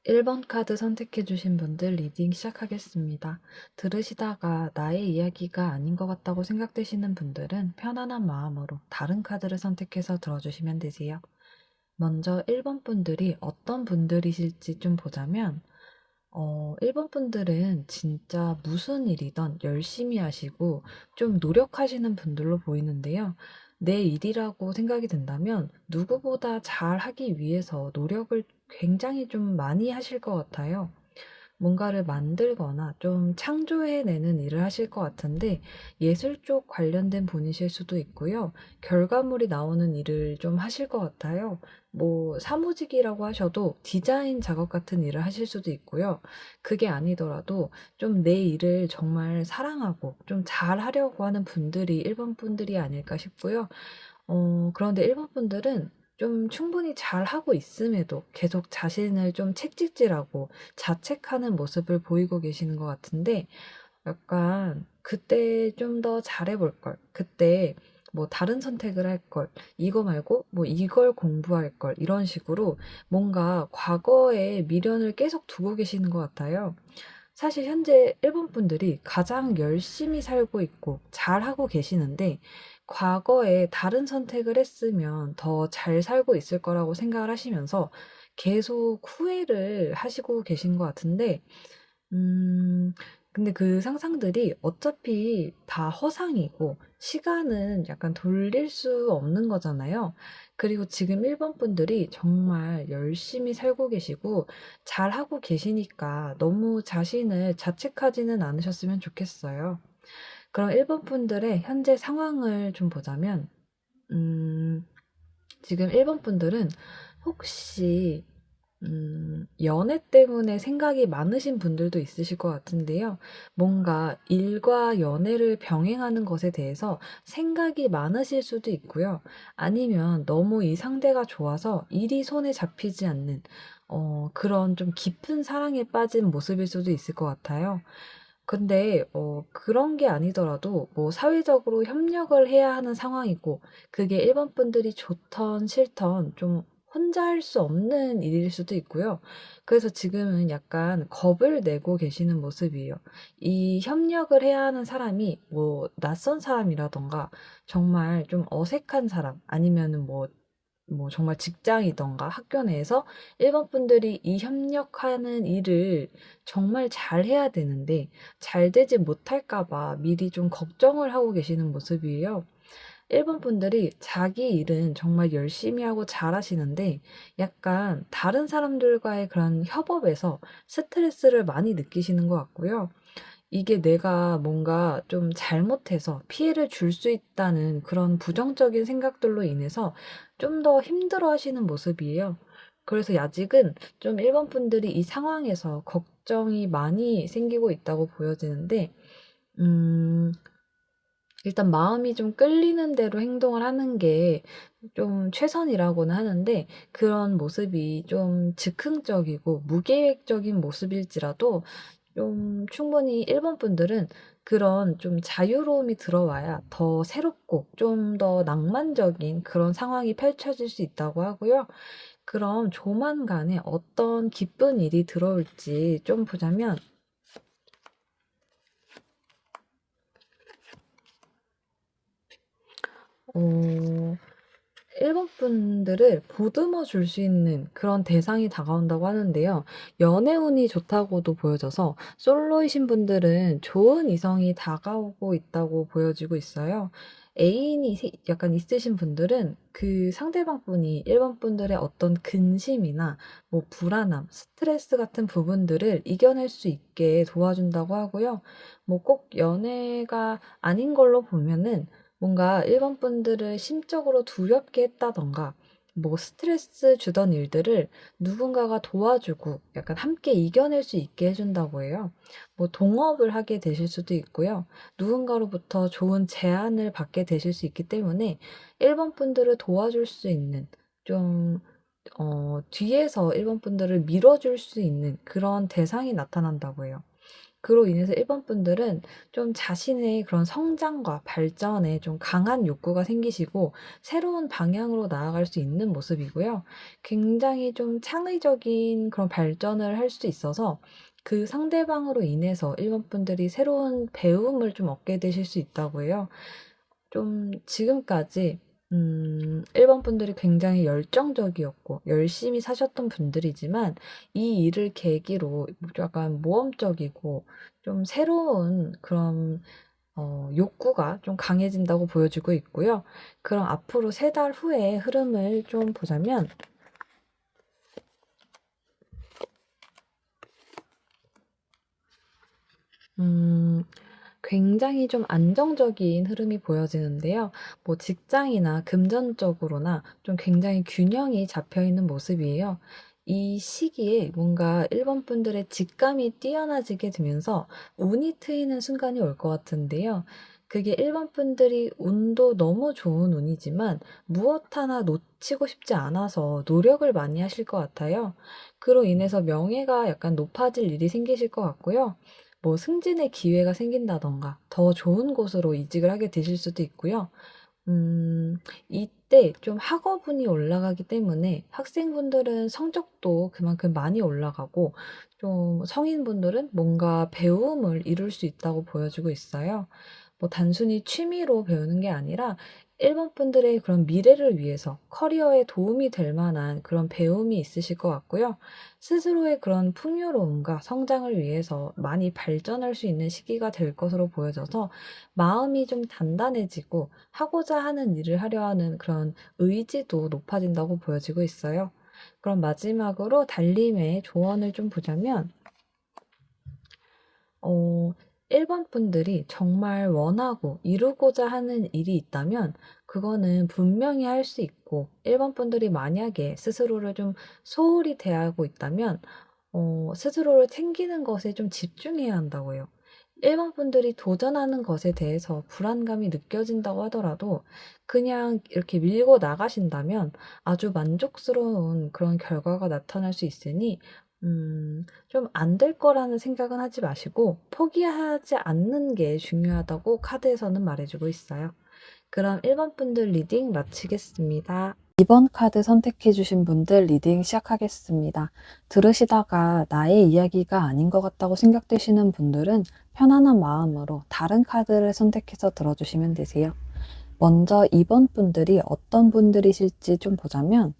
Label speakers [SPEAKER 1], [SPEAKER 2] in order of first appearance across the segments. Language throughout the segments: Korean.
[SPEAKER 1] 1번 카드 선택해주신 분들 리딩 시작하겠습니다. 들으시다가 나의 이야기가 아닌 것 같다고 생각되시는 분들은 편안한 마음으로 다른 카드를 선택해서 들어주시면 되세요. 먼저 1번 분들이 어떤 분들이실지 좀 보자면 1번 분들은 진짜 무슨 일이든 열심히 하시고 좀 노력하시는 분들로 보이는데요. 내 일이라고 생각이 든다면 누구보다 잘 하기 위해서 노력을 굉장히 좀 많이 하실 것 같아요. 뭔가를 만들거나 좀 창조해내는 일을 하실 것 같은데 예술 쪽 관련된 분이실 수도 있고요. 결과물이 나오는 일을 좀 하실 것 같아요. 뭐 사무직이라고 하셔도 디자인 작업 같은 일을 하실 수도 있고요. 그게 아니더라도 좀 내 일을 정말 사랑하고 좀 잘하려고 하는 분들이 1번 분들이 아닐까 싶고요. 그런데 1번 분들은 좀 충분히 잘하고 있음에도 계속 자신을 좀 채찍질하고 자책하는 모습을 보이고 계시는 것 같은데 약간 그때 좀 더 잘해볼 걸. 그때 뭐 다른 선택을 할 걸. 이거 말고 뭐 이걸 공부할 걸. 이런 식으로 뭔가 과거에 미련을 계속 두고 계시는 것 같아요. 사실 현재 일본 분들이 가장 열심히 살고 있고 잘하고 계시는데 과거에 다른 선택을 했으면 더 잘 살고 있을 거라고 생각을 하시면서 계속 후회를 하시고 계신 것 같은데 음, 근데 그 상상들이 어차피 다 허상이고 시간은 약간 돌릴 수 없는 거잖아요. 그리고 지금 1번 분들이 정말 열심히 살고 계시고 잘하고 계시니까 너무 자신을 자책하지는 않으셨으면 좋겠어요. 그럼 1번 분들의 현재 상황을 좀 보자면, 음, 지금 1번 분들은 혹시 연애 때문에 생각이 많으신 분들도 있으실 것 같은데요. 뭔가 일과 연애를 병행하는 것에 대해서 생각이 많으실 수도 있고요. 아니면 너무 이 상대가 좋아서 일이 손에 잡히지 않는 그런 좀 깊은 사랑에 빠진 모습일 수도 있을 것 같아요. 근데 그런 게 아니더라도 뭐 사회적으로 협력을 해야 하는 상황이고 그게 일반 분들이 좋던 싫던 좀 혼자 할 수 없는 일일 수도 있고요. 그래서 지금은 약간 겁을 내고 계시는 모습이에요. 이 협력을 해야 하는 사람이 뭐 낯선 사람이라던가 정말 좀 어색한 사람 아니면은 뭐 정말 직장이던가 학교 내에서 일본 분들이 이 협력하는 일을 정말 잘 해야 되는데 잘 되지 못할까 봐 미리 좀 걱정을 하고 계시는 모습이에요. 일본 분들이 자기 일은 정말 열심히 하고 잘하시는데 약간 다른 사람들과의 그런 협업에서 스트레스를 많이 느끼시는 것 같고요. 이게 내가 뭔가 좀 잘못해서 피해를 줄 수 있다는 그런 부정적인 생각들로 인해서 좀 더 힘들어 하시는 모습이에요. 그래서 아직은 좀 일본 분들이 이 상황에서 걱정이 많이 생기고 있다고 보여지는데, 음, 일단 마음이 좀 끌리는 대로 행동을 하는 게 좀 최선이라고는 하는데 그런 모습이 좀 즉흥적이고 무계획적인 모습일지라도 좀 충분히 일본 분들은 그런 좀 자유로움이 들어와야 더 새롭고 좀 더 낭만적인 그런 상황이 펼쳐질 수 있다고 하고요. 그럼 조만간에 어떤 기쁜 일이 들어올지 좀 보자면 어 일본 분들을 보듬어 줄 수 있는 그런 대상이 다가온다고 하는데요. 연애운이 좋다고도 보여져서 솔로이신 분들은 좋은 이성이 다가오고 있다고 보여지고 있어요. 애인이 약간 있으신 분들은 그 상대방 분이 일본 분들의 어떤 근심이나 뭐 불안함, 스트레스 같은 부분들을 이겨낼 수 있게 도와준다고 하고요. 뭐 꼭 연애가 아닌 걸로 보면은 뭔가 일본 분들을 심적으로 두렵게 했다던가 뭐 스트레스 주던 일들을 누군가가 도와주고 약간 함께 이겨낼 수 있게 해준다고 해요. 뭐 동업을 하게 되실 수도 있고요. 누군가로부터 좋은 제안을 받게 되실 수 있기 때문에 일본 분들을 도와줄 수 있는 좀 뒤에서 일본 분들을 밀어줄 수 있는 그런 대상이 나타난다고 해요. 그로 인해서 1번 분들은 좀 자신의 그런 성장과 발전에 좀 강한 욕구가 생기시고 새로운 방향으로 나아갈 수 있는 모습이고요. 굉장히 좀 창의적인 그런 발전을 할 수 있어서 그 상대방으로 인해서 1번 분들이 새로운 배움을 좀 얻게 되실 수 있다고 해요. 좀 지금까지 1번 분들이 굉장히 열정적이었고 열심히 사셨던 분들이지만 이 일을 계기로 약간 모험적이고 좀 새로운 그런 욕구가 좀 강해진다고 보여지고 있고요. 그럼 앞으로 3달 후의 흐름을 좀 보자면 음 굉장히 좀 안정적인 흐름이 보여지는데요. 뭐 직장이나 금전적으로나 좀 굉장히 균형이 잡혀 있는 모습이에요. 이 시기에 뭔가 1번 분들의 직감이 뛰어나지게 되면서 운이 트이는 순간이 올 것 같은데요. 그게 1번 분들이 운도 너무 좋은 운이지만 무엇 하나 놓치고 싶지 않아서 노력을 많이 하실 것 같아요. 그로 인해서 명예가 약간 높아질 일이 생기실 것 같고요. 뭐 승진의 기회가 생긴다든가 더 좋은 곳으로 이직을 하게 되실 수도 있고요. 이때 좀 학업운이 올라가기 때문에 학생분들은 성적도 그만큼 많이 올라가고 좀 성인분들은 뭔가 배움을 이룰 수 있다고 보여지고 있어요. 뭐 단순히 취미로 배우는 게 아니라 1번 분들의 그런 미래를 위해서 커리어에 도움이 될 만한 그런 배움이 있으실 것 같고요. 스스로의 그런 풍요로움과 성장을 위해서 많이 발전할 수 있는 시기가 될 것으로 보여져서 마음이 좀 단단해지고 하고자 하는 일을 하려 하는 그런 의지도 높아진다고 보여지고 있어요. 그럼 마지막으로 달님의 조언을 좀 보자면 어 1번 분들이 정말 원하고 이루고자 하는 일이 있다면 그거는 분명히 할 수 있고 1번 분들이 만약에 스스로를 좀 소홀히 대하고 있다면 스스로를 챙기는 것에 좀 집중해야 한다고 해요. 1번 분들이 도전하는 것에 대해서 불안감이 느껴진다고 하더라도 그냥 이렇게 밀고 나가신다면 아주 만족스러운 그런 결과가 나타날 수 있으니 좀 안 될 거라는 생각은 하지 마시고 포기하지 않는 게 중요하다고 카드에서는 말해주고 있어요. 그럼 1번 분들 리딩 마치겠습니다. 2번 카드 선택해 주신 분들 리딩 시작하겠습니다. 들으시다가 나의 이야기가 아닌 것 같다고 생각되시는 분들은 편안한 마음으로 다른 카드를 선택해서 들어주시면 되세요. 먼저 2번 분들이 어떤 분들이실지 좀 보자면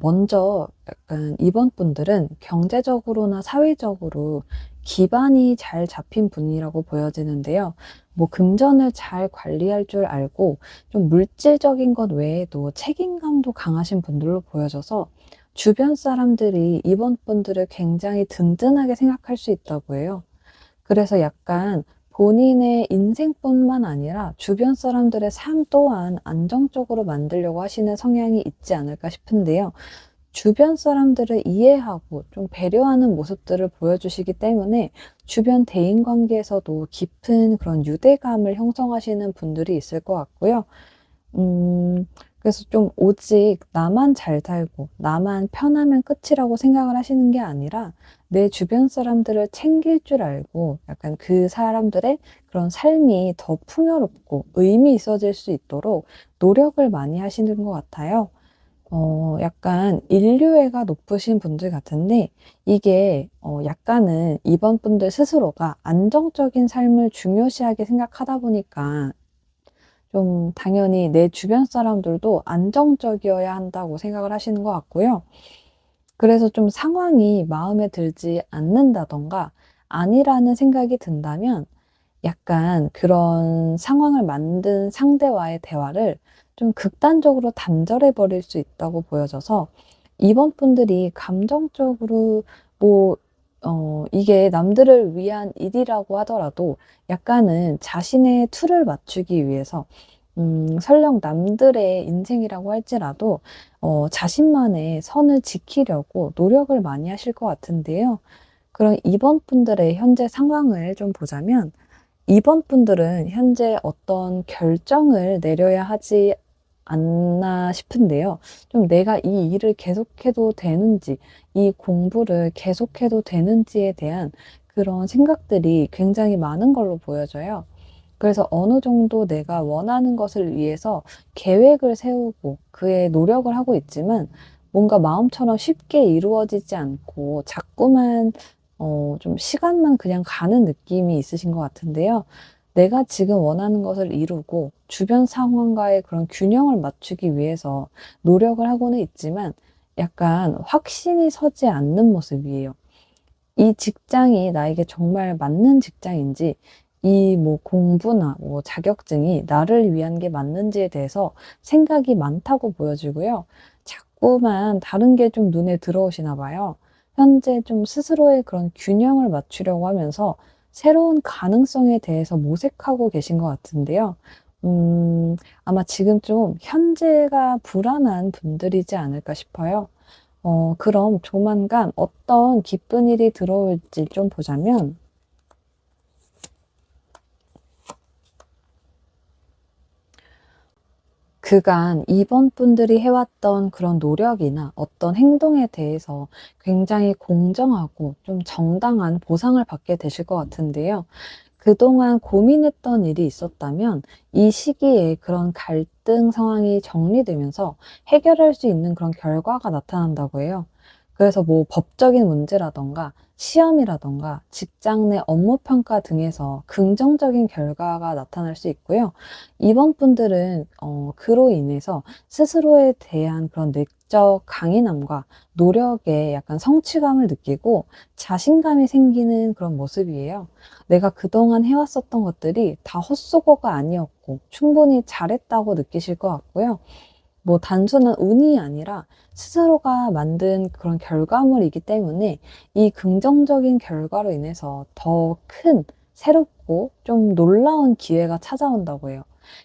[SPEAKER 1] 먼저 약간 이번 분들은 경제적으로나 사회적으로 기반이 잘 잡힌 분이라고 보여지는데요. 뭐 금전을 잘 관리할 줄 알고 좀 물질적인 것 외에도 책임감도 강하신 분들로 보여져서 주변 사람들이 이번 분들을 굉장히 든든하게 생각할 수 있다고 해요. 그래서 약간 본인의 인생뿐만 아니라 주변 사람들의 삶 또한 안정적으로 만들려고 하시는 성향이 있지 않을까 싶은데요. 주변 사람들을 이해하고 좀 배려하는 모습들을 보여주시기 때문에 주변 대인 관계에서도 깊은 그런 유대감을 형성하시는 분들이 있을 것 같고요. 그래서 좀 오직 나만 잘 살고 나만 편하면 끝이라고 생각을 하시는 게 아니라 내 주변 사람들을 챙길 줄 알고 약간 그 사람들의 그런 삶이 더 풍요롭고 의미 있어질 수 있도록 노력을 많이 하시는 것 같아요. 약간 인류애가 높으신 분들 같은데 이게 약간은 이번 분들 스스로가 안정적인 삶을 중요시하게 생각하다 보니까 좀 당연히 내 주변 사람들도 안정적이어야 한다고 생각을 하시는 것 같고요. 그래서 좀 상황이 마음에 들지 않는다던가 아니라는 생각이 든다면 약간 그런 상황을 만든 상대와의 대화를 좀 극단적으로 단절해 버릴 수 있다고 보여져서 이번 분들이 감정적으로 뭐 이게 남들을 위한 일이라고 하더라도 약간은 자신의 틀을 맞추기 위해서 설령 남들의 인생이라고 할지라도 자신만의 선을 지키려고 노력을 많이 하실 것 같은데요. 그럼 이번 분들의 현재 상황을 좀 보자면 이번 분들은 현재 어떤 결정을 내려야 하지 않나 싶은데요. 좀 내가 이 일을 계속해도 되는지, 이 공부를 계속해도 되는지에 대한 그런 생각들이 굉장히 많은 걸로 보여져요. 그래서 어느 정도 내가 원하는 것을 위해서 계획을 세우고 그에 노력을 하고 있지만 뭔가 마음처럼 쉽게 이루어지지 않고 자꾸만 좀 시간만 그냥 가는 느낌이 있으신 것 같은데요. 내가 지금 원하는 것을 이루고 주변 상황과의 그런 균형을 맞추기 위해서 노력을 하고는 있지만 약간 확신이 서지 않는 모습이에요. 이 직장이 나에게 정말 맞는 직장인지, 이 뭐 공부나 뭐 자격증이 나를 위한 게 맞는지에 대해서 생각이 많다고 보여지고요. 자꾸만 다른 게 좀 눈에 들어오시나 봐요. 현재 좀 스스로의 그런 균형을 맞추려고 하면서 새로운 가능성에 대해서 모색하고 계신 것 같은데요. 음, 아마 지금 좀 현재가 불안한 분들이지 않을까 싶어요. 그럼 조만간 어떤 기쁜 일이 들어올지 좀 보자면, 그간 이번 분들이 해왔던 그런 노력이나 어떤 행동에 대해서 굉장히 공정하고 좀 정당한 보상을 받게 되실 것 같은데요. 그동안 고민했던 일이 있었다면 이 시기에 그런 갈등 상황이 정리되면서 해결할 수 있는 그런 결과가 나타난다고 해요. 그래서 뭐 법적인 문제라던가 시험이라던가 직장 내 업무 평가 등에서 긍정적인 결과가 나타날 수 있고요. 이번 분들은 그로 인해서 스스로에 대한 그런 내적 강인함과 노력에 약간 성취감을 느끼고 자신감이 생기는 그런 모습이에요. 내가 그동안 해왔었던 것들이 다 헛수고가 아니었고 충분히 잘했다고 느끼실 것 같고요. 뭐 단순한 운이 아니라 스스로가 만든 그런 결과물이기 때문에 이 긍정적인 결과로 인해서 더 큰 새롭고 좀 놀라운 기회가 찾아온다고 해요.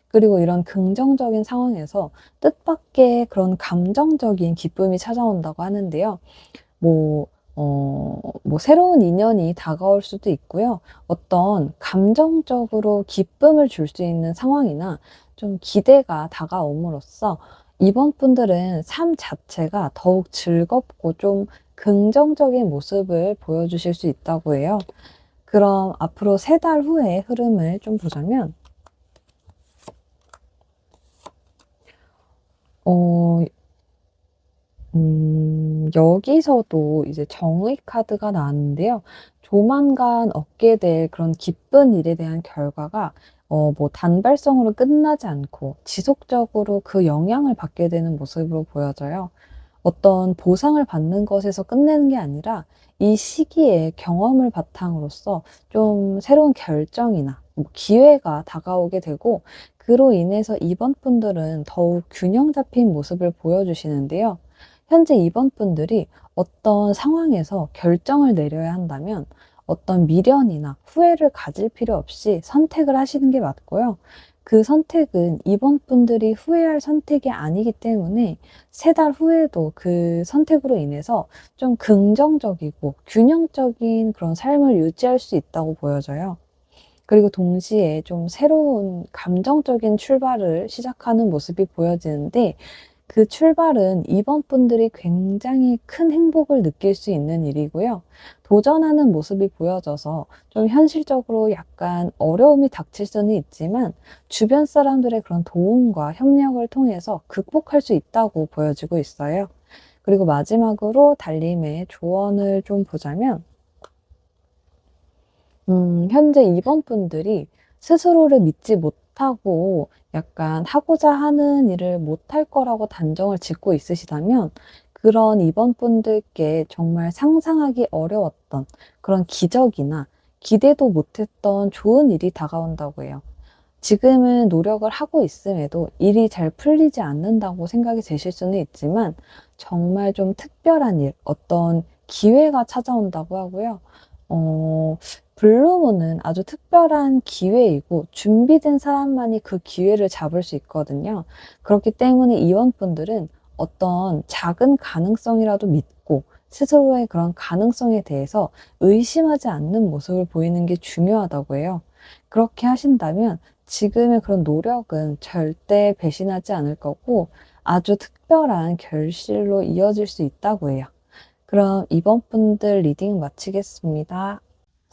[SPEAKER 1] 그리고 이런 긍정적인 상황에서 뜻밖의 그런 감정적인 기쁨이 찾아온다고 하는데요. 뭐 뭐 새로운 인연이 다가올 수도 있고요. 어떤 감정적으로 기쁨을 줄 수 있는 상황이나 좀 기대가 다가옴으로써 이번 분들은 삶 자체가 더욱 즐겁고 좀 긍정적인 모습을 보여주실 수 있다고 해요. 그럼 앞으로 3달 후의 흐름을 좀 보자면, 어 여기서도 이제 정의 카드가 나왔는데요. 조만간 얻게 될 그런 기쁜 일에 대한 결과가 뭐 단발성으로 끝나지 않고 지속적으로 그 영향을 받게 되는 모습으로 보여져요. 어떤 보상을 받는 것에서 끝내는 게 아니라 이 시기에 경험을 바탕으로서 좀 새로운 결정이나 뭐 기회가 다가오게 되고 그로 인해서 이번 분들은 더욱 균형 잡힌 모습을 보여주시는데요. 현재 이번 분들이 어떤 상황에서 결정을 내려야 한다면 어떤 미련이나 후회를 가질 필요 없이 선택을 하시는 게 맞고요. 그 선택은 이번 분들이 후회할 선택이 아니기 때문에 3달 후에도 그 선택으로 인해서 좀 긍정적이고 균형적인 그런 삶을 유지할 수 있다고 보여져요. 그리고 동시에 좀 새로운 감정적인 출발을 시작하는 모습이 보여지는데 그 출발은 이번 분들이 굉장히 큰 행복을 느낄 수 있는 일이고요. 도전하는 모습이 보여져서 좀 현실적으로 약간 어려움이 닥칠 수는 있지만 주변 사람들의 그런 도움과 협력을 통해서 극복할 수 있다고 보여지고 있어요. 그리고 마지막으로 달림의 조언을 좀 보자면, 현재 이번 분들이 스스로를 믿지 못하고 약간 하고자 하는 일을 못할 거라고 단정을 짓고 있으시다면 그런 이번 분들께 정말 상상하기 어려웠던 그런 기적이나 기대도 못했던 좋은 일이 다가온다고 해요. 지금은 노력을 하고 있음에도 일이 잘 풀리지 않는다고 생각이 되실 수는 있지만 정말 좀 특별한 일, 어떤 기회가 찾아온다고 하고요. 어, 블루문은 아주 특별한 기회이고 준비된 사람만이 그 기회를 잡을 수 있거든요. 그렇기 때문에 이원분들은 어떤 작은 가능성이라도 믿고 스스로의 그런 가능성에 대해서 의심하지 않는 모습을 보이는 게 중요하다고 해요. 그렇게 하신다면 지금의 그런 노력은 절대 배신하지 않을 거고 아주 특별한 결실로 이어질 수 있다고 해요. 그럼 이번 분들 리딩 마치겠습니다.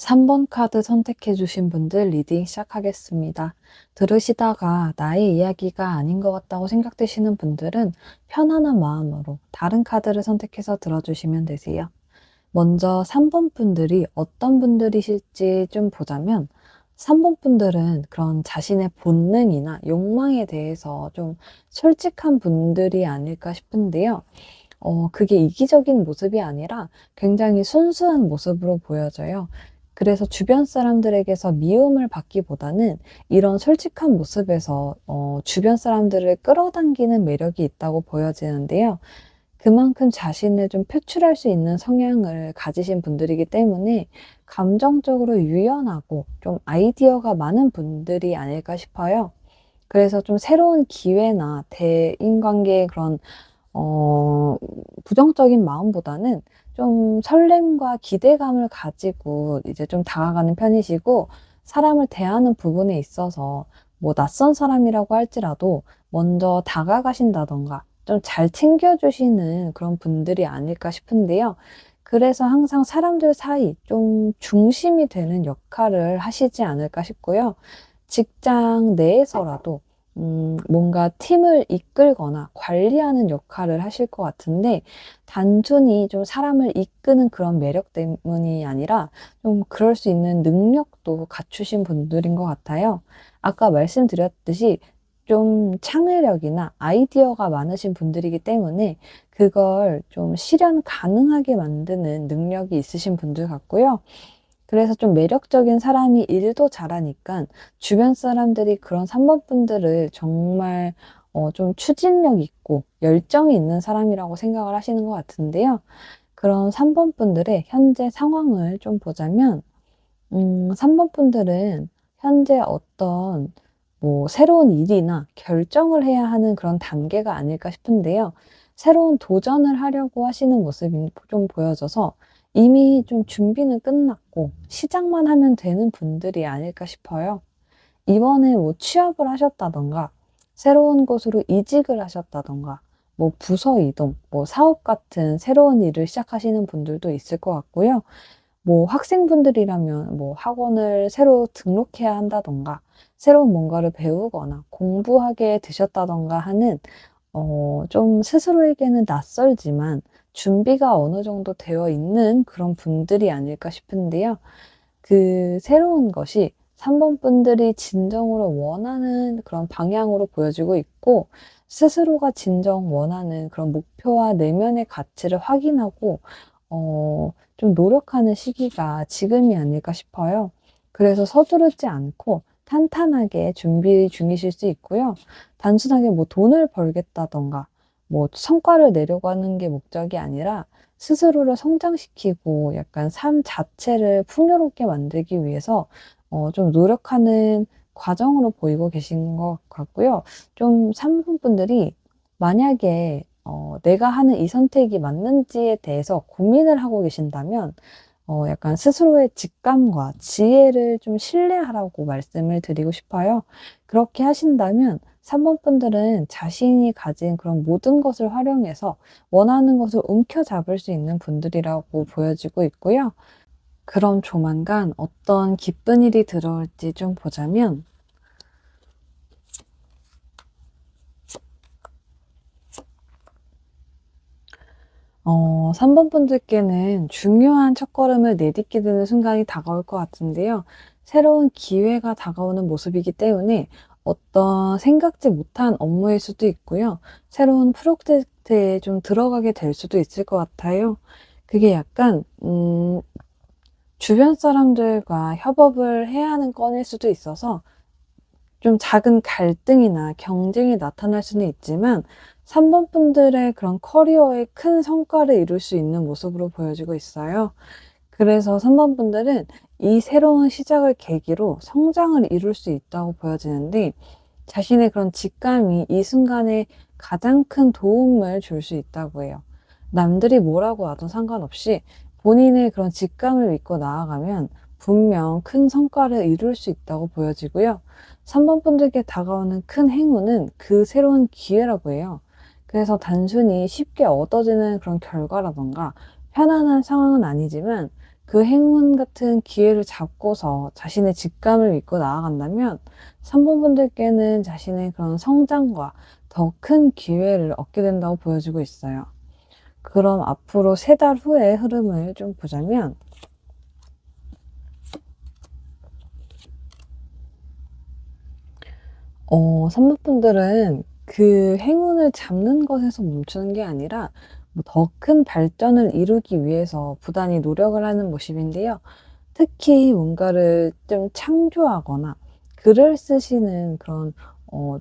[SPEAKER 1] 3번 카드 선택해 주신 분들 리딩 시작하겠습니다. 들으시다가 나의 이야기가 아닌 것 같다고 생각되시는 분들은 편안한 마음으로 다른 카드를 선택해서 들어주시면 되세요. 먼저 3번 분들이 어떤 분들이실지 좀 보자면 3번 분들은 그런 자신의 본능이나 욕망에 대해서 좀 솔직한 분들이 아닐까 싶은데요. 그게 이기적인 모습이 아니라 굉장히 순수한 모습으로 보여져요. 그래서 주변 사람들에게서 미움을 받기보다는 이런 솔직한 모습에서 주변 사람들을 끌어당기는 매력이 있다고 보여지는데요. 그만큼 자신을 좀 표출할 수 있는 성향을 가지신 분들이기 때문에 감정적으로 유연하고 좀 아이디어가 많은 분들이 아닐까 싶어요. 그래서 좀 새로운 기회나 대인관계의 그런 어 부정적인 마음보다는 좀 설렘과 기대감을 가지고 이제 좀 다가가는 편이시고, 사람을 대하는 부분에 있어서 뭐 낯선 사람이라고 할지라도 먼저 다가가신다든가 좀 잘 챙겨 주시는 그런 분들이 아닐까 싶은데요. 그래서 항상 사람들 사이 좀 중심이 되는 역할을 하시지 않을까 싶고요. 직장 내에서라도 뭔가 팀을 이끌거나 관리하는 역할을 하실 것 같은데, 단순히 좀 사람을 이끄는 그런 매력 때문이 아니라 좀 그럴 수 있는 능력도 갖추신 분들인 것 같아요. 아까 말씀드렸듯이 좀 창의력이나 아이디어가 많으신 분들이기 때문에 그걸 좀 실현 가능하게 만드는 능력이 있으신 분들 같고요. 그래서 좀 매력적인 사람이 일도 잘하니까 주변 사람들이 그런 3번 분들을 정말 좀 추진력 있고 열정이 있는 사람이라고 생각을 하시는 것 같은데요. 그런 3번 분들의 현재 상황을 좀 보자면 3번 분들은 현재 어떤 뭐 새로운 일이나 결정을 해야 하는 그런 단계가 아닐까 싶은데요. 새로운 도전을 하려고 하시는 모습이 좀 보여져서 이미 좀 준비는 끝났고 시작만 하면 되는 분들이 아닐까 싶어요. 이번에 뭐 취업을 하셨다든가 새로운 곳으로 이직을 하셨다든가 뭐 부서 이동, 뭐 사업 같은 새로운 일을 시작하시는 분들도 있을 것 같고요. 뭐 학생분들이라면 뭐 학원을 새로 등록해야 한다든가 새로운 뭔가를 배우거나 공부하게 되셨다든가 하는 좀 스스로에게는 낯설지만 준비가 어느 정도 되어 있는 그런 분들이 아닐까 싶은데요. 그 새로운 것이 3번 분들이 진정으로 원하는 그런 방향으로 보여지고 있고, 스스로가 진정 원하는 그런 목표와 내면의 가치를 확인하고 좀 노력하는 시기가 지금이 아닐까 싶어요. 그래서 서두르지 않고 탄탄하게 준비 중이실 수 있고요. 단순하게 뭐 돈을 벌겠다든가 뭐 성과를 내려고 하는 게 목적이 아니라 스스로를 성장시키고 약간 삶 자체를 풍요롭게 만들기 위해서 좀 노력하는 과정으로 보이고 계신 것 같고요. 좀 3번 분들이 만약에 내가 하는 이 선택이 맞는지에 대해서 고민을 하고 계신다면 약간 스스로의 직감과 지혜를 좀 신뢰하라고 말씀을 드리고 싶어요. 그렇게 하신다면 3번 분들은 자신이 가진 그런 모든 것을 활용해서 원하는 것을 움켜잡을 수 있는 분들이라고 보여지고 있고요. 그럼 조만간 어떤 기쁜 일이 들어올지 좀 보자면 3번 분들께는 중요한 첫걸음을 내딛게 되는 순간이 다가올 것 같은데요. 새로운 기회가 다가오는 모습이기 때문에 어떤 생각지 못한 업무일 수도 있고요. 새로운 프로젝트에 좀 들어가게 될 수도 있을 것 같아요. 그게 약간 주변 사람들과 협업을 해야 하는 건일 수도 있어서 좀 작은 갈등이나 경쟁이 나타날 수는 있지만 3번 분들의 그런 커리어에 큰 성과를 이룰 수 있는 모습으로 보여지고 있어요. 그래서 3번 분들은 이 새로운 시작을 계기로 성장을 이룰 수 있다고 보여지는데, 자신의 그런 직감이 이 순간에 가장 큰 도움을 줄 수 있다고 해요. 남들이 뭐라고 하든 상관없이 본인의 그런 직감을 믿고 나아가면 분명 큰 성과를 이룰 수 있다고 보여지고요. 3번 분들께 다가오는 큰 행운은 그 새로운 기회라고 해요. 그래서 단순히 쉽게 얻어지는 그런 결과라던가 편안한 상황은 아니지만
[SPEAKER 2] 그 행운 같은 기회를 잡고서 자신의 직감을 믿고 나아간다면 3번 분들께는 자신의 그런 성장과 더 큰 기회를 얻게 된다고 보여지고 있어요. 그럼 앞으로 3달 후의 흐름을 좀 보자면 3번 분들은 그 행운을 잡는 것에서 멈추는 게 아니라 뭐 더 큰 발전을 이루기 위해서 부단히 노력을 하는 모습인데요. 특히 뭔가를 좀 창조하거나 글을 쓰시는 그런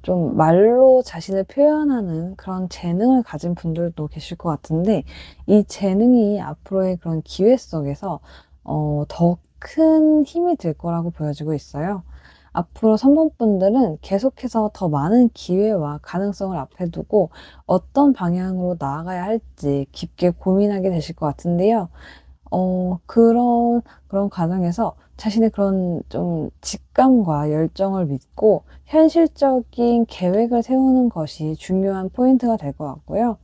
[SPEAKER 2] 좀 말로 자신을 표현하는 그런 재능을 가진 분들도 계실 것 같은데, 이 재능이 앞으로의 그런 기회 속에서 더 큰 힘이 될 거라고 보여지고 있어요. 앞으로 3번 분들은 계속해서 더 많은 기회와 가능성을 앞에 두고 어떤 방향으로 나아가야 할지 깊게 고민하게 되실 것 같은데요. 그런 과정에서 자신의 그런 좀 직감과 열정을 믿고 현실적인 계획을 세우는 것이 중요한 포인트가 될 것 같고요.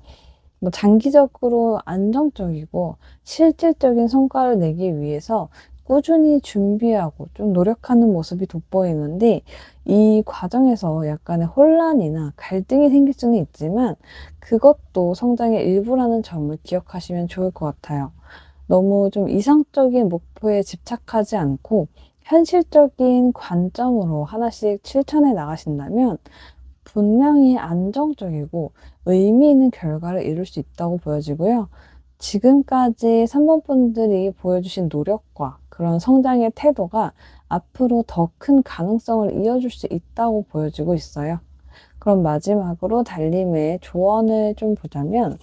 [SPEAKER 2] 뭐 장기적으로 안정적이고 실질적인 성과를 내기 위해서 꾸준히 준비하고 좀 노력하는 모습이 돋보이는데, 이 과정에서 약간의 혼란이나 갈등이 생길 수는 있지만 그것도 성장의 일부라는 점을 기억하시면 좋을 것 같아요. 너무 좀 이상적인 목표에 집착하지 않고 현실적인 관점으로 하나씩 실천해 나가신다면 분명히 안정적이고 의미 있는 결과를 이룰 수 있다고 보여지고요. 지금까지 3번 분들이 보여주신 노력과 그런 성장의 태도가 앞으로 더 큰 가능성을 이어줄 수 있다고 보여지고 있어요. 그럼 마지막으로 달림의 조언을 좀 보자면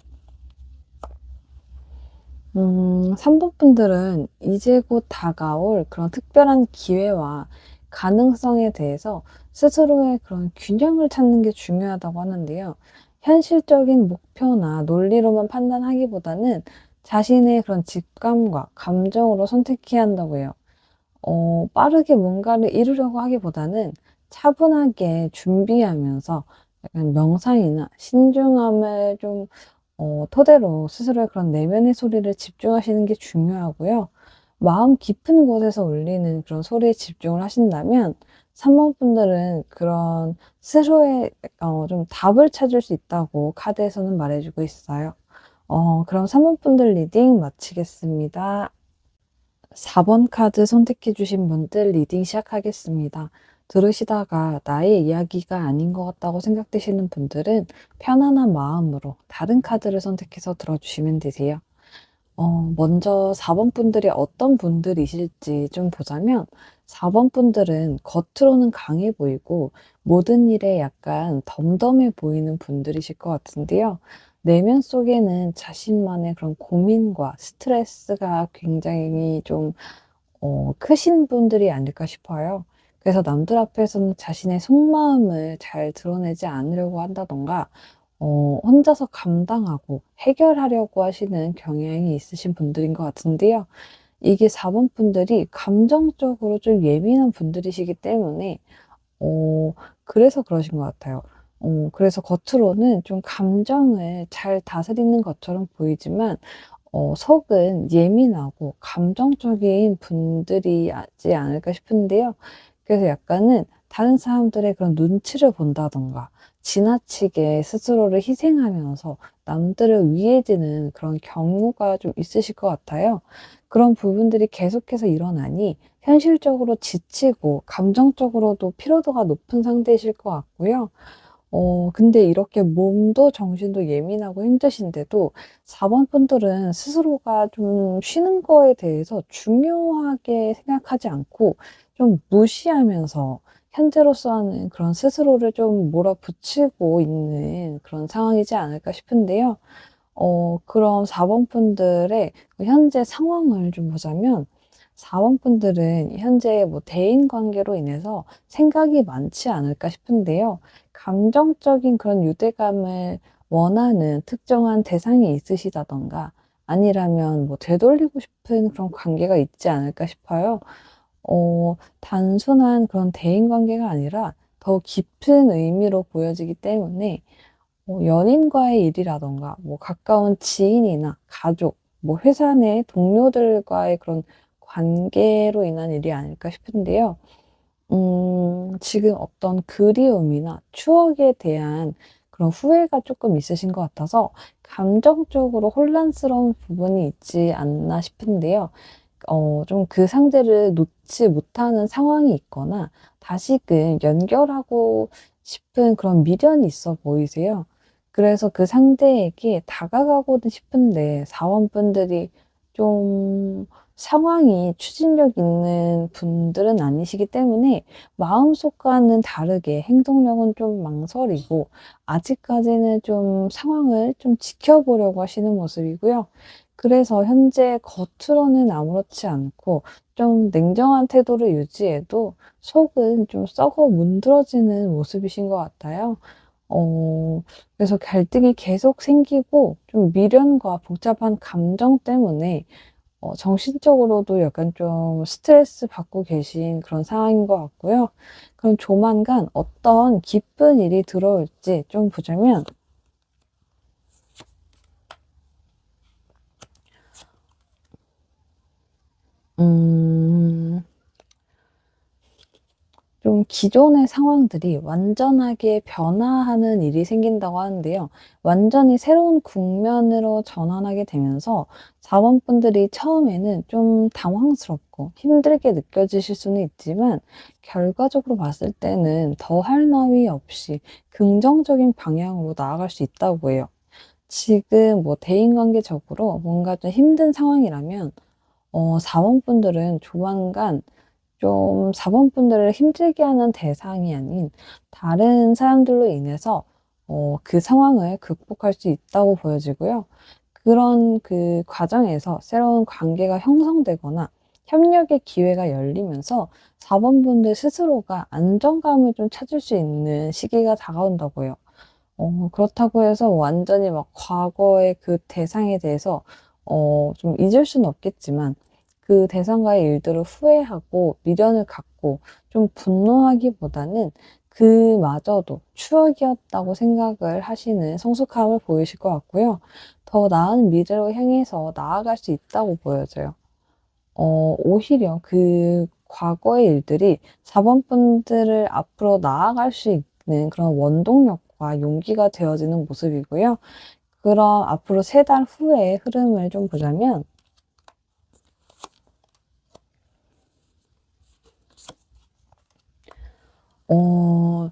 [SPEAKER 2] 3번 분들은 이제 곧 다가올 그런 특별한 기회와 가능성에 대해서 스스로의 그런 균형을 찾는 게 중요하다고 하는데요. 현실적인 목표나 논리로만 판단하기보다는 자신의 그런 직감과 감정으로 선택해야 한다고 해요. 빠르게 뭔가를 이루려고 하기보다는 차분하게 준비하면서 약간 명상이나 신중함을 좀 토대로 스스로의 그런 내면의 소리를 집중하시는 게 중요하고요. 마음 깊은 곳에서 울리는 그런 소리에 집중을 하신다면 3번 분들은 그런 스스로의 좀 답을 찾을 수 있다고 카드에서는 말해 주고 있어요. 그럼 3번 분들 리딩 마치겠습니다. 4번 카드 선택해 주신 분들 리딩 시작하겠습니다. 들으시다가 나의 이야기가 아닌 것 같다고 생각되시는 분들은 편안한 마음으로 다른 카드를 선택해서 들어주시면 되세요. 먼저 4번 분들이 어떤 분들이실지 좀 보자면 4번 분들은 겉으로는 강해 보이고 모든 일에 약간 덤덤해 보이는 분들이실 것 같은데요. 내면 속에는 자신만의 그런 고민과 스트레스가 굉장히 좀 크신 분들이 아닐까 싶어요. 그래서 남들 앞에서는 자신의 속마음을 잘 드러내지 않으려고 한다든가 혼자서 감당하고 해결하려고 하시는 경향이 있으신 분들인 것 같은데요. 이게 4번 분들이 감정적으로 좀 예민한 분들이시기 때문에 어 그래서 그러신 것 같아요. 그래서 겉으로는 좀 감정을 잘 다스리는 것처럼 보이지만 속은 예민하고 감정적인 분들이지 않을까 싶은데요. 그래서 약간은 다른 사람들의 그런 눈치를 본다든가 지나치게 스스로를 희생하면서 남들을 위해지는 그런 경우가 좀 있으실 것 같아요. 그런 부분들이 계속해서 일어나니 현실적으로 지치고 감정적으로도 피로도가 높은 상태이실 것 같고요. 근데 이렇게 몸도 정신도 예민하고 힘드신데도 4번 분들은 스스로가 좀 쉬는 거에 대해서 중요하게 생각하지 않고 좀 무시하면서 현재로서 하는 그런 스스로를 좀 몰아붙이고 있는 그런 상황이지 않을까 싶은데요. 그럼 4번 분들의 그 현재 상황을 좀 보자면 4번 분들은 현재 뭐 대인 관계로 인해서 생각이 많지 않을까 싶은데요. 감정적인 그런 유대감을 원하는 특정한 대상이 있으시다든가 아니라면 뭐 되돌리고 싶은 그런 관계가 있지 않을까 싶어요. 단순한 그런 대인 관계가 아니라 더 깊은 의미로 보여지기 때문에 연인과의 일이라든가 뭐 가까운 지인이나 가족, 뭐 회사 내 동료들과의 그런 관계로 인한 일이 아닐까 싶은데요. 지금 어떤 그리움이나 추억에 대한 그런 후회가 조금 있으신 것 같아서 감정적으로 혼란스러운 부분이 있지 않나 싶은데요. 좀 그 상대를 놓지 못하는 상황이 있거나 다시금 연결하고 싶은 그런 미련이 있어 보이세요. 그래서 그 상대에게 다가가고는 싶은데 사원분들이 좀 상황이 추진력 있는 분들은 아니시기 때문에 마음속과는 다르게 행동력은 좀 망설이고 아직까지는 좀 상황을 좀 지켜보려고 하시는 모습이고요. 그래서 현재 겉으로는 아무렇지 않고 좀 냉정한 태도를 유지해도 속은 좀 썩어 문드러지는 모습이신 것 같아요. 그래서 갈등이 계속 생기고 좀 미련과 복잡한 감정 때문에 정신적으로도 약간 좀 스트레스 받고 계신 그런 상황인 것 같고요. 그럼 조만간 어떤 기쁜 일이 들어올지 좀 보자면 음 좀 기존의 상황들이 완전하게 변화하는 일이 생긴다고 하는데요. 완전히 새로운 국면으로 전환하게 되면서 자원분들이 처음에는 좀 당황스럽고 힘들게 느껴지실 수는 있지만 결과적으로 봤을 때는 더할 나위 없이 긍정적인 방향으로 나아갈 수 있다고 해요. 지금 뭐 대인관계적으로 뭔가 좀 힘든 상황이라면 사원분들은 조만간 좀 사원분들을 힘들게 하는 대상이 아닌 다른 사람들로 인해서 그 상황을 극복할 수 있다고 보여지고요. 그런 그 과정에서 새로운 관계가 형성되거나 협력의 기회가 열리면서 사원분들 스스로가 안정감을 좀 찾을 수 있는 시기가 다가온다고 해요. 그렇다고 해서 완전히 막 과거의 그 대상에 대해서 좀 잊을 수는 없겠지만 그 대상과의 일들을 후회하고 미련을 갖고 좀 분노하기보다는 그마저도 추억이었다고 생각을 하시는 성숙함을 보이실 것 같고요. 더 나은 미래로 향해서 나아갈 수 있다고 보여져요. 오히려 그 과거의 일들이 자본분들을 앞으로 나아갈 수 있는 그런 원동력과 용기가 되어지는 모습이고요. 그럼 앞으로 3달 후의 흐름을 좀 보자면 어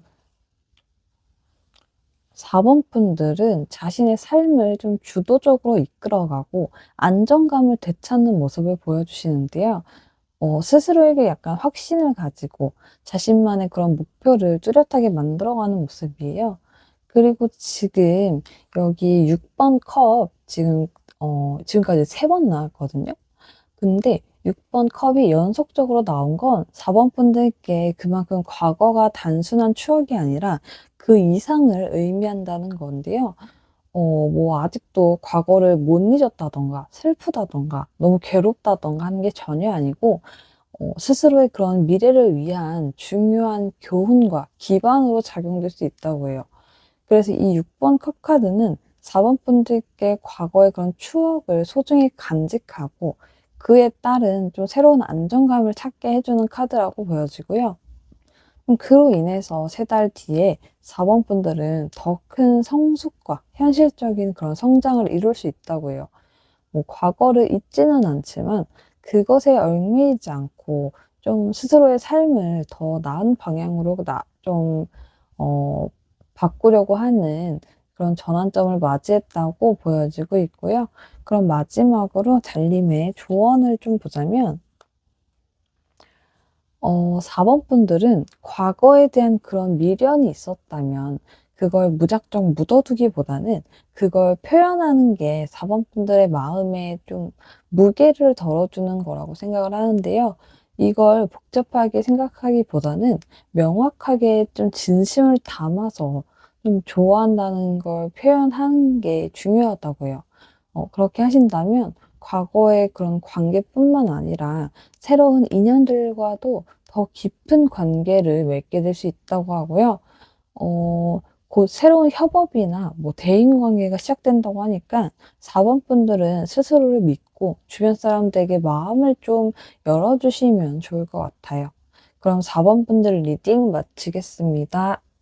[SPEAKER 2] 4 번분들은 자신의 삶을 좀 주도적으로 이끌어가고 안정감을 되찾는 모습을 보여주시는데요. 스스로에게 약간 확신을 가지고 자신만의 그런 목표를 뚜렷하게 만들어가는 모습이에요. 그리고 지금 여기 6번 컵 지금까지 3번 나왔거든요. 근데 6번 컵이 연속적으로 나온 건 4번 분들께 그만큼 과거가 단순한 추억이 아니라 그 이상을 의미한다는 건데요. 뭐 아직도 과거를 못 잊었다든가 슬프다든가 너무 괴롭다든가 하는 게 전혀 아니고 스스로의 그런 미래를 위한 중요한 교훈과 기반으로 작용될 수 있다고 해요. 그래서 이 6번 컵 카드는 4번 분들께 과거의 그런 추억을 소중히 간직하고 그에 따른 좀 새로운 안정감을 찾게 해 주는 카드라고 보여지고요. 그로 인해서 3달 뒤에 4번 분들은 더 큰 성숙과 현실적인 그런 성장을 이룰 수 있다고 해요. 뭐 과거를 잊지는 않지만 그것에 얽매이지 않고 좀 스스로의 삶을 더 나은 방향으로 나 좀 어 바꾸려고 하는 그런 전환점을 맞이했다고 보여지고 있고요. 그럼 마지막으로 달님의 조언을 좀 보자면 4번 분들은 과거에 대한 그런 미련이 있었다면 그걸 무작정 묻어두기보다는 그걸 표현하는 게 4번 분들의 마음에 좀 무게를 덜어주는 거라고 생각을 하는데요. 이걸 복잡하게 생각하기보다는 명확하게 좀 진심을 담아서 좀 좋아한다는 걸 표현하는 게 중요하다고 해요. 그렇게 하신다면 과거의 그런 관계뿐만 아니라 새로운 인연들과도 더 깊은 관계를 맺게 될 수 있다고 하고요. 어 곧 새로운 협업이나 대인 관계가 시작된다고 하니까 4번 분들은 스스로를 믿고 주변 사람들에게 마음을 좀 열어주시면 좋을 것 같아요. 그럼 4번 분들 리딩 마치겠습니다.